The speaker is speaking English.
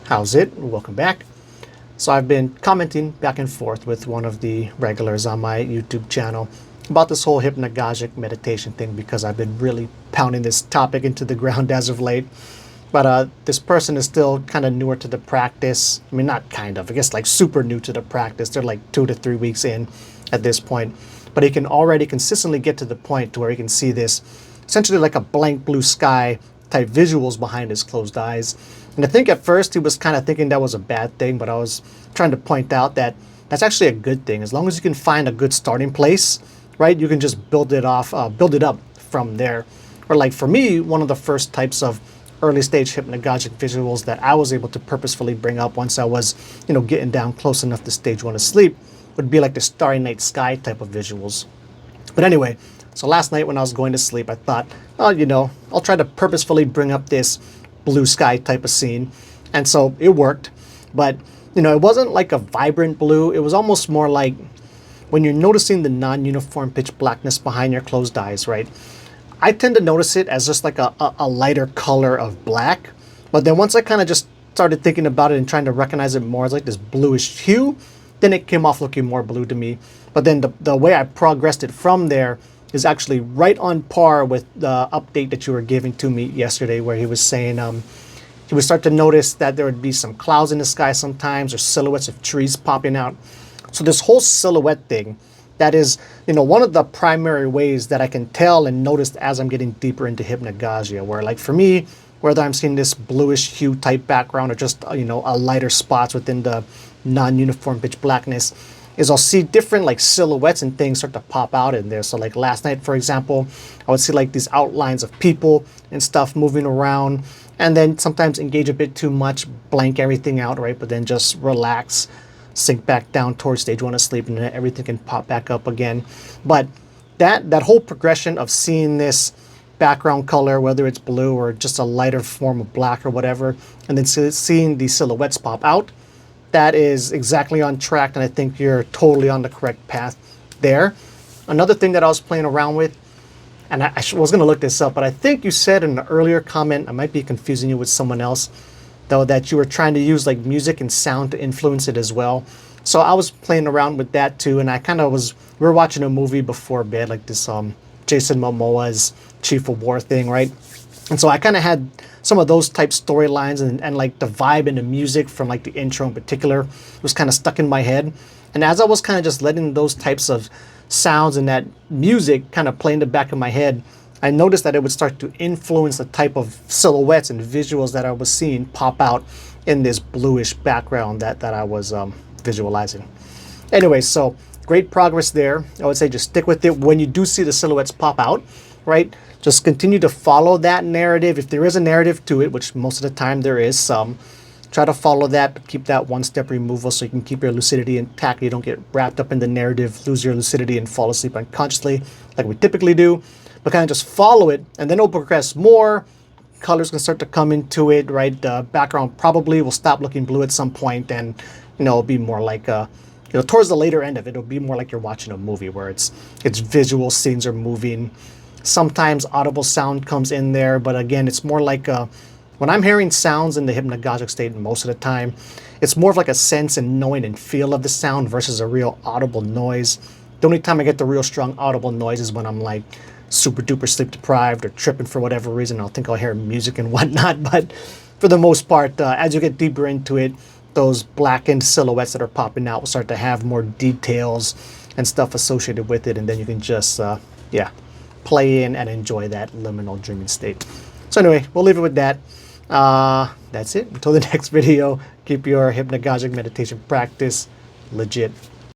How's it? Welcome back. So I've been commenting back and forth with one of the regulars on my YouTube channel about this whole hypnagogic meditation thing because I've been really pounding this topic into the ground as of late. But this person is still kind of newer to the practice. I mean, not kind of, I guess like super new to the practice. They're like 2 to 3 weeks in at this point. But he can already consistently get to the point to where he can see this essentially like a blank blue sky type visuals behind his closed eyes. And I think at first he was kind of thinking that was a bad thing, but I was trying to point out that that's actually a good thing. As long as you can find a good starting place, right, you can just build it up from there. Or like for me, one of the first types of early stage hypnagogic visuals that I was able to purposefully bring up once I was, getting down close enough to stage 1 of sleep would be like the starry night sky type of visuals. But anyway, so last night when I was going to sleep, I thought, oh, I'll try to purposefully bring up this blue sky type of scene. And so it worked. But, it wasn't like a vibrant blue. It was almost more like when you're noticing the non-uniform pitch blackness behind your closed eyes, right? I tend to notice it as just like a lighter color of black. But then once I kind of just started thinking about it and trying to recognize it more as like this bluish hue, then it came off looking more blue to me. But then the way I progressed it from there is actually right on par with the update that you were giving to me yesterday, where he was saying he would start to notice that there would be some clouds in the sky sometimes or silhouettes of trees popping out. So this whole silhouette thing, that is, one of the primary ways that I can tell and notice as I'm getting deeper into hypnagogia, where like for me, whether I'm seeing this bluish hue type background or just, a lighter spots within the non-uniform pitch blackness, is I'll see different like silhouettes and things start to pop out in there. So like last night, for example, I would see like these outlines of people and stuff moving around, and then sometimes engage a bit too much, blank everything out, right? But then just relax, sink back down towards stage 1 of sleep, and then everything can pop back up again. But that whole progression of seeing this background color, whether it's blue or just a lighter form of black or whatever, and then seeing the silhouettes pop out, that is exactly on track, and I think you're totally on the correct path there. Another thing that I was playing around with, and I was going to look this up, but I think you said in an earlier comment, I might be confusing you with someone else, though, that you were trying to use like music and sound to influence it as well. So I was playing around with that too, and we were watching a movie before bed, like this Jason Momoa's Chief of War thing, right? And so I kind of had some of those type storylines and like the vibe and the music from like the intro in particular was kind of stuck in my head. And as I was kind of just letting those types of sounds and that music kind of play in the back of my head, I noticed that it would start to influence the type of silhouettes and visuals that I was seeing pop out in this bluish background that I was visualizing. Anyway, so great progress there. I would say just stick with it. When you do see the silhouettes pop out, right, just continue to follow that narrative. If there is a narrative to it, which most of the time there is some, try to follow that, but keep that one-step removal so you can keep your lucidity intact. You don't get wrapped up in the narrative, lose your lucidity, and fall asleep unconsciously like we typically do. But kind of just follow it, and then it'll progress more. Colors can start to come into it, right? The background probably will stop looking blue at some point, and it'll be more like towards the later end of it, it'll be more like you're watching a movie where it's visual, scenes are moving. Sometimes audible sound comes in there, but again, it's more like when I'm hearing sounds in the hypnagogic state most of the time, it's more of like a sense and knowing and feel of the sound versus a real audible noise. The only time I get the real strong audible noise is when I'm like super duper sleep deprived or tripping for whatever reason. I'll think I'll hear music and whatnot, but for the most part, as you get deeper into it, those blackened silhouettes that are popping out will start to have more details and stuff associated with it, and then you can just play in and enjoy that liminal dreaming state. So anyway, we'll leave it with that. That's it. Until the next video, keep your hypnagogic meditation practice legit.